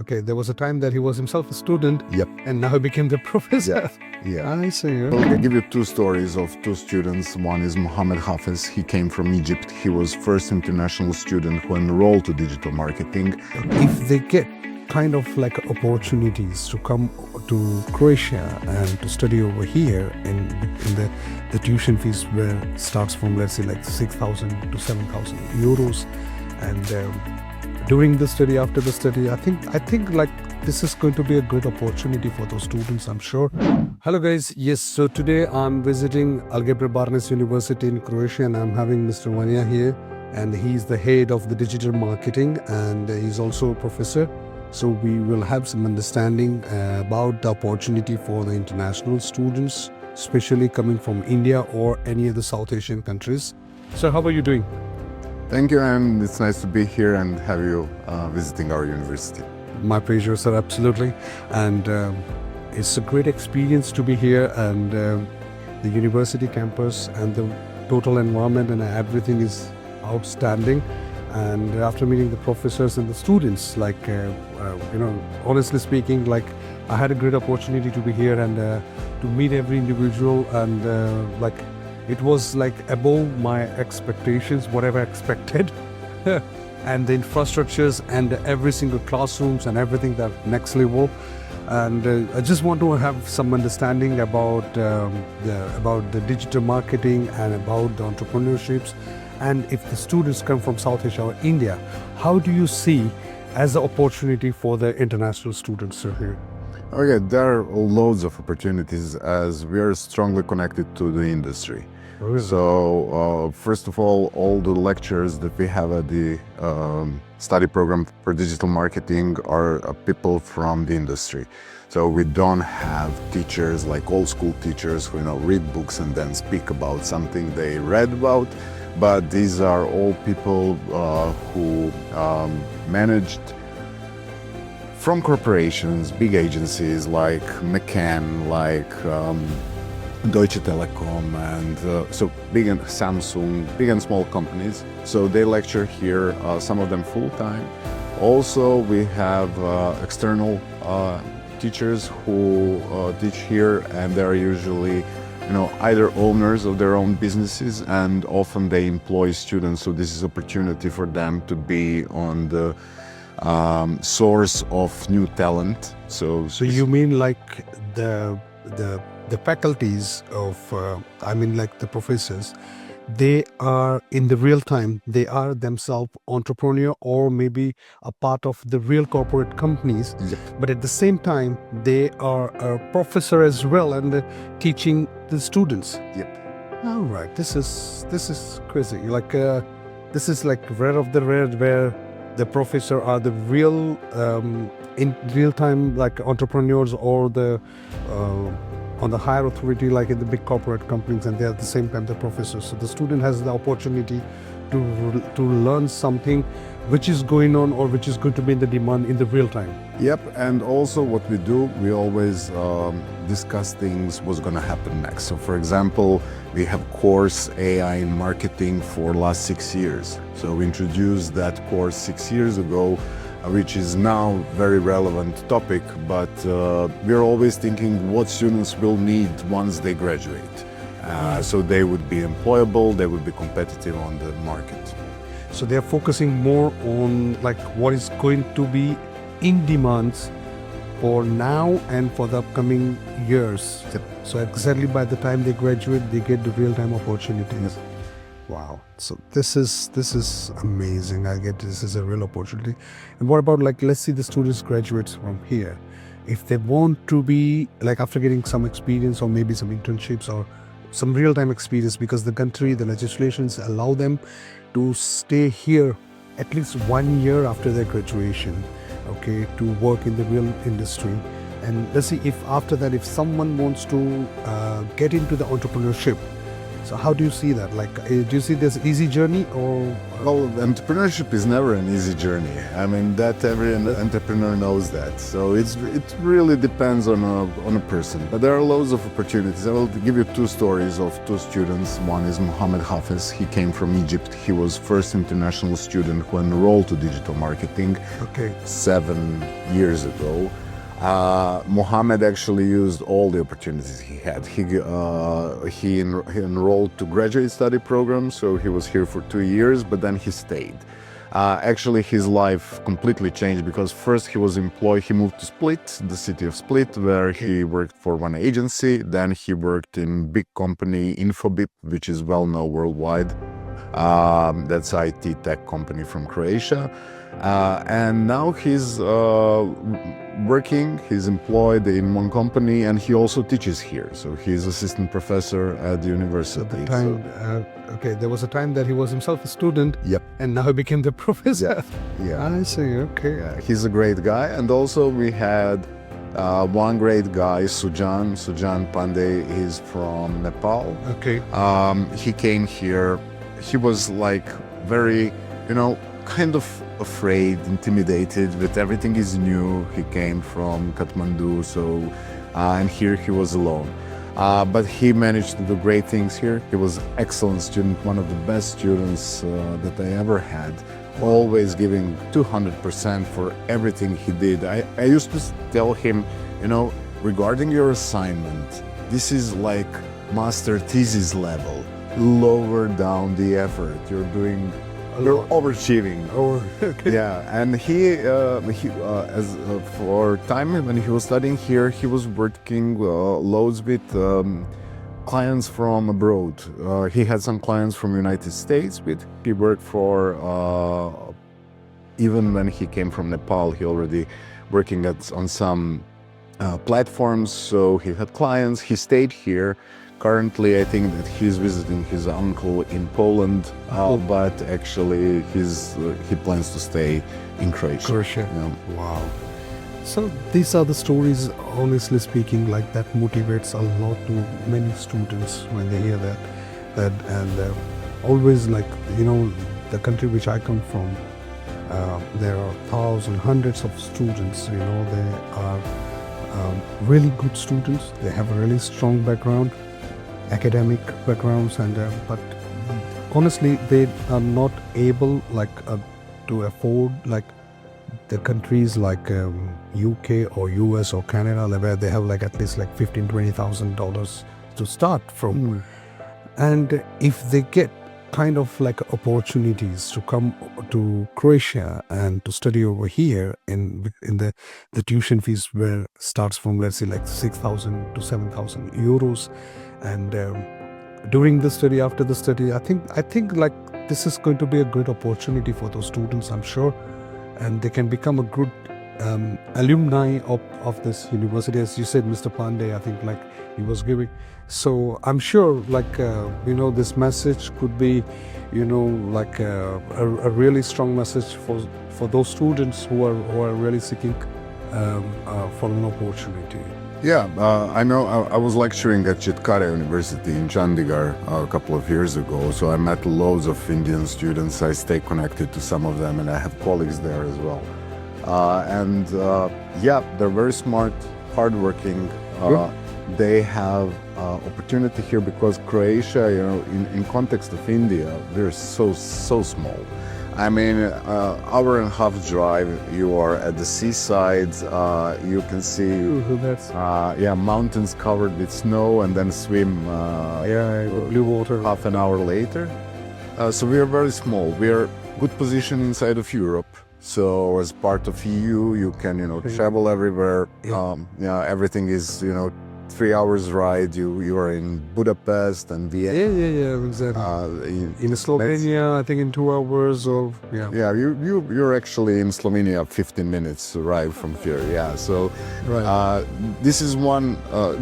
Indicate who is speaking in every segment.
Speaker 1: Okay, there was a time that he was himself a student.
Speaker 2: Yep.
Speaker 1: And now he became the professor.
Speaker 2: Yeah.
Speaker 1: I see.
Speaker 2: I'll give you two stories of two students. One is Mohammed Hafez. He came from Egypt. He was first international student who enrolled to digital marketing.
Speaker 1: If they get kind of like opportunities to come to Croatia and to study over here, and the tuition fees where starts from, let's say, like 6,000 to 7,000 euros, and during the study, after the study, I think like this is going to be a great opportunity for those students, I'm sure. Hello guys, yes, so today I'm visiting Algebra Bernays University in Croatia, and I'm having Mr. Vanja here, and he's the head of the digital marketing, and he's also a professor. So we will have some understanding about the opportunity for the international students, especially coming from India or any of the South Asian countries. So how are you doing?
Speaker 2: Thank you, and it's nice to be here and have you visiting our university.
Speaker 1: My pleasure, sir, absolutely. And it's a great experience to be here, and the university campus and the total environment and everything is outstanding. And after meeting the professors and the students, like, honestly speaking, like, I had a great opportunity to be here and to meet every individual, and like, it was like above my expectations, whatever I expected. And the infrastructures and every single classrooms and everything, that next level. And I just want to have some understanding about the digital marketing and about the entrepreneurships. And if the students come from South Asia or India, how do you see as an opportunity for the international students here?
Speaker 2: Okay, there are loads of opportunities as we are strongly connected to the industry.
Speaker 1: Really?
Speaker 2: So first of all the lectures that we have at the study program for digital marketing are people from the industry. So we don't have teachers like old school teachers who read books and then speak about something they read about. But these are all people who managed from corporations, big agencies like McCann, like Deutsche Telekom, and so big and Samsung, big and small companies. So they lecture here, some of them full-time. Also, we have external teachers who teach here, and they're usually either owners of their own businesses, and often they employ students. So this is opportunity for them to be on the source of new talent. So
Speaker 1: you mean like the faculties of, like the professors, they are in the real time, they are themselves entrepreneur or maybe a part of the real corporate companies.
Speaker 2: Yep.
Speaker 1: But at the same time, they are a professor as well and teaching the students.
Speaker 2: Yep.
Speaker 1: All right, this is crazy. Like this is like rare of the rare, where the professor are the real in real time like entrepreneurs, or the on the higher authority like in the big corporate companies, and they are at the same time the professors. So the student has the opportunity to learn something which is going on or which is going to be in the demand in the real time.
Speaker 2: Yep, and also what we do, we always discuss things what's going to happen next. So for example, we have course AI in marketing for last 6 years. So we introduced that course 6 years ago, which is now very relevant topic, but we're always thinking what students will need once they graduate. So they would be employable, they would be competitive on the market.
Speaker 1: So they are focusing more on like what is going to be in demands for now and for the upcoming years.
Speaker 2: Yep.
Speaker 1: So exactly by the time they graduate, they get the real-time opportunities.
Speaker 2: Yep.
Speaker 1: Wow. So this is amazing. I get this is a real opportunity. And what about, like, let's see the students graduates from here. If they want to be like, after getting some experience or maybe some internships or some real-time experience, because the country, the legislations allow them to stay here at least 1 year after their graduation, okay, to work in the real industry. And let's see if after that, if someone wants to get into the entrepreneurship, So how do you see that? Like, do you see this easy journey or?
Speaker 2: Well, entrepreneurship is never an easy journey. I mean, that every entrepreneur knows that. So it really depends on a person. But there are loads of opportunities. I will give you two stories of two students. One is Mohammed Hafez. He came from Egypt. He was first international student who enrolled to digital marketing 7 years ago. Mohammed actually used all the opportunities he had. He enrolled to graduate study program, so he was here for 2 years, but then he stayed. Actually, his life completely changed because first he was employed, he moved to Split, the city of Split, where he worked for one agency. Then he worked in big company, Infobip, which is well known worldwide. That's IT tech company from Croatia. And now he's working, he's employed in one company, and he also teaches here. So he's assistant professor at the university.
Speaker 1: At the time, there was a time that he was himself a student.
Speaker 2: Yep.
Speaker 1: And now he became the professor.
Speaker 2: Yeah.
Speaker 1: I see, okay.
Speaker 2: Yeah, he's a great guy. And also we had one great guy, Sujan Pandey. He's from Nepal.
Speaker 1: Okay.
Speaker 2: He came here. He was like very, kind of afraid, intimidated, but everything is new. He came from Kathmandu, and here he was alone. But he managed to do great things here. He was an excellent student, one of the best students that I ever had, always giving 200% for everything he did. I used to tell him, regarding your assignment, this is like master thesis level. Lower down the effort. You're overachieving.
Speaker 1: Okay.
Speaker 2: Yeah, and for time when he was studying here, he was working loads with clients from abroad. He had some clients from United States, but he worked for, even when he came from Nepal, he already working on some platforms, so he had clients. He stayed here. Currently, I think that he's visiting his uncle in Poland, but actually he plans to stay in Croatia.
Speaker 1: Yeah. Wow. So these are the stories, honestly speaking, like that motivates a lot to many students when they hear that, and always like, the country which I come from, there are thousands, hundreds of students, they are really good students. They have a really strong background, academic backgrounds, but honestly they are not able to afford the countries like UK or US or Canada, where they have at least $15,000-$20,000 to start from. And if they get kind of opportunities to come to Croatia and to study over here, in the tuition fees starts from, let's say, 6,000 to 7,000 euros. And during the study, after the study, I think this is going to be a great opportunity for those students, I'm sure, and they can become a good alumni of this university. As you said, Mr. Pandey, I think he was giving. So I'm sure this message could be a really strong message for those students who are really seeking for an opportunity.
Speaker 2: Yeah, I know. I was lecturing at 𝐁𝐞𝐫𝐴 University in Chandigarh a couple of years ago, so I met loads of Indian students. I stay connected to some of them, and I have colleagues there as well. They're very smart, hardworking. They have opportunity here because Croatia, in context of India, they're so small. I mean, hour and a half drive, you are at the seaside, you can see mountains covered with snow, and then swim
Speaker 1: blue water
Speaker 2: half an hour later. So we are very small. We are good position inside of Europe. So as part of EU, you can, travel everywhere. Everything is, 3 hours ride, you are in Budapest and Vienna.
Speaker 1: Yeah, exactly. In Slovenia, I think in 2 hours or
Speaker 2: you're actually in Slovenia 15 minutes arrive from here. Yeah, so this is one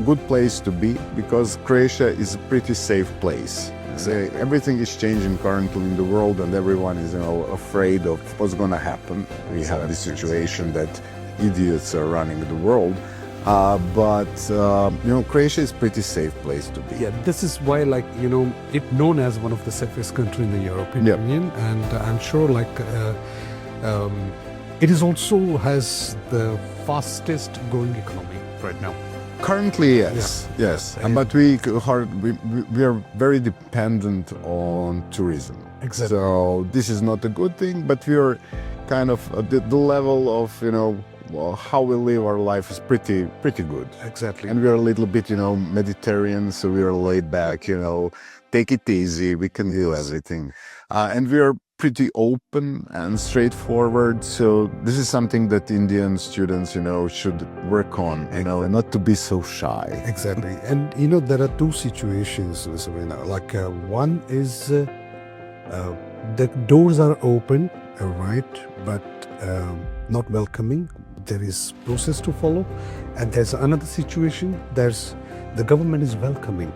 Speaker 2: good place to be because Croatia is a pretty safe place. So everything is changing currently in the world, and everyone is afraid of what's going to happen. We have this situation that idiots are running the world. Croatia is pretty safe place to be.
Speaker 1: Yeah, this is why, it's known as one of the safest country in the European
Speaker 2: Yep.
Speaker 1: Union, and I'm sure, it is also has the fastest growing economy right now.
Speaker 2: Currently, yes,
Speaker 1: Yeah.
Speaker 2: yes, but we are very dependent on tourism.
Speaker 1: Exactly.
Speaker 2: So this is not a good thing, but we are kind of the level of how we live our life is pretty good.
Speaker 1: Exactly.
Speaker 2: And we are a little bit Mediterranean, so we are laid back. Take it easy. We can do everything, and we are pretty open and straightforward. So this is something that Indian students should work on. And not to be so shy.
Speaker 1: Exactly. And there are two situations, Mr. Vina. One is the doors are open, right, but not welcoming. There is process to follow. And there's another situation, the government is welcoming,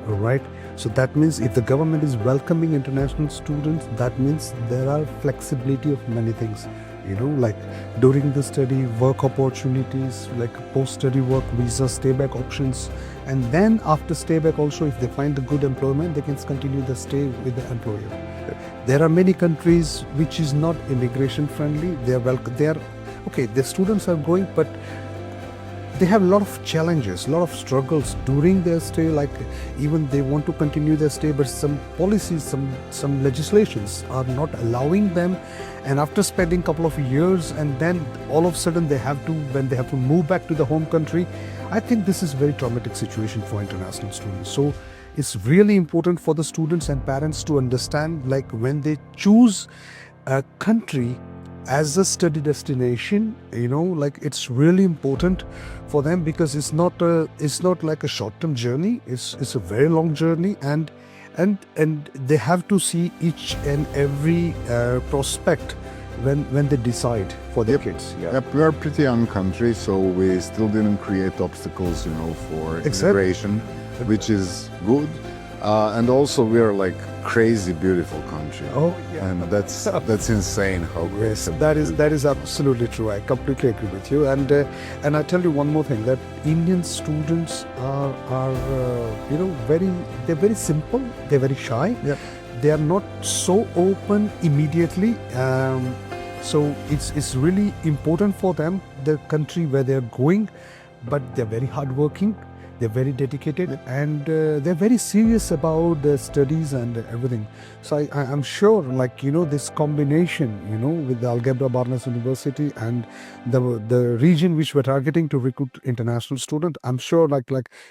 Speaker 1: right? So that means if the government is welcoming international students, that means there are flexibility of many things. During the study, work opportunities, post-study work, visa, stay-back options. And then after stay-back also, if they find a good employment, they can continue the stay with the employer. There are many countries which is not immigration friendly. The students are going, but they have a lot of challenges, a lot of struggles during their stay. Even they want to continue their stay, but some policies, some legislations are not allowing them. And after spending a couple of years, and then all of a sudden when they have to move back to the home country, I think this is a very traumatic situation for international students. So it's really important for the students and parents to understand, when they choose a country as a study destination, it's really important for them, because it's not like a short-term journey. It's a very long journey, and they have to see each and every prospect when they decide for their kids. Yeah.
Speaker 2: Yep, we are a pretty young country, so we still didn't create obstacles, for immigration, which is good. And also we are crazy beautiful country.
Speaker 1: Oh yeah,
Speaker 2: and that's insane how great.
Speaker 1: Yes, that is absolutely true. I completely agree with you. And I tell you one more thing, that Indian students are they're very simple. They're very shy.
Speaker 2: Yeah.
Speaker 1: They are not so open immediately. So it's really important for them, the country where they're going, but they're very hardworking. They're very dedicated, and they're very serious about their studies and everything. So I'm sure, this combination, with the Algebra Bernays University and the region which we're targeting to recruit international students, I'm sure,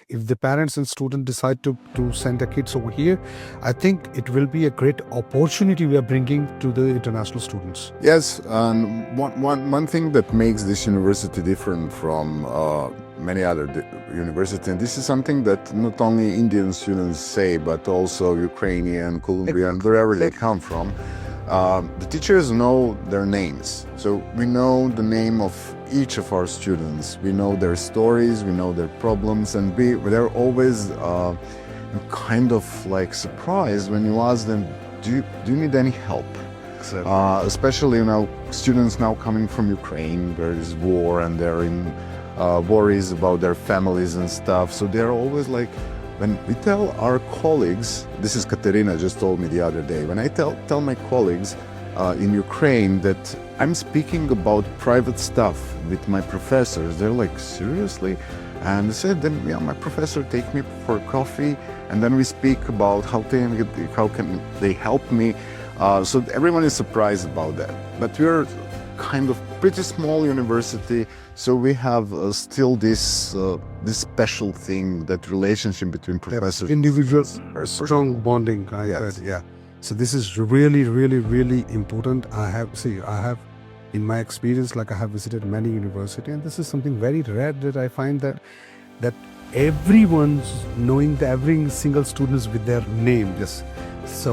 Speaker 1: if the parents and students decide to send their kids over here, I think it will be a great opportunity we are bringing to the international students.
Speaker 2: Yes, and one thing that makes this university different from many other universities, and this is something that not only Indian students say, but also Ukrainian, Colombian, wherever they come from. The teachers know their names. So we know the name of each of our students. We know their stories, we know their problems, and they're always kind of surprised when you ask them, do you need any help?
Speaker 1: Exactly.
Speaker 2: Especially students now coming from Ukraine, where there's war, and they're in worries about their families and stuff. So they're always when we tell our colleagues, this is Katerina just told me the other day, when I tell my colleagues in Ukraine that I'm speaking about private stuff with my professors, they're like, seriously? And I said, then my professor take me for coffee, and then we speak about how can they help me. So everyone is surprised about that. But we're kind of pretty small university, so we have still this special thing, that relationship between professors.
Speaker 1: Individuals, strong bonding. I
Speaker 2: Yes.
Speaker 1: heard, yeah. So this is really, really, really important. I have, in my experience, I have visited many universities, and this is something very rare, that I find that everyone's knowing every single students with their name. Yes. So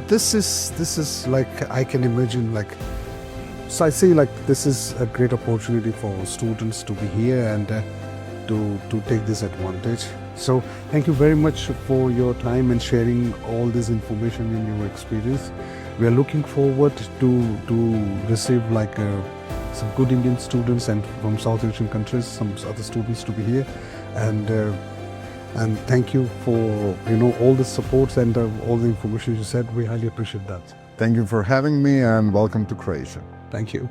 Speaker 1: this is I can imagine So I say this is a great opportunity for students to be here and to take this advantage. So thank you very much for your time and sharing all this information in your experience. We are looking forward to receive some good Indian students and from South Asian countries, some other students to be here, and thank you for all the supports and all the information you said. We highly appreciate that.
Speaker 2: Thank you for having me and welcome to Croatia.
Speaker 1: Thank you.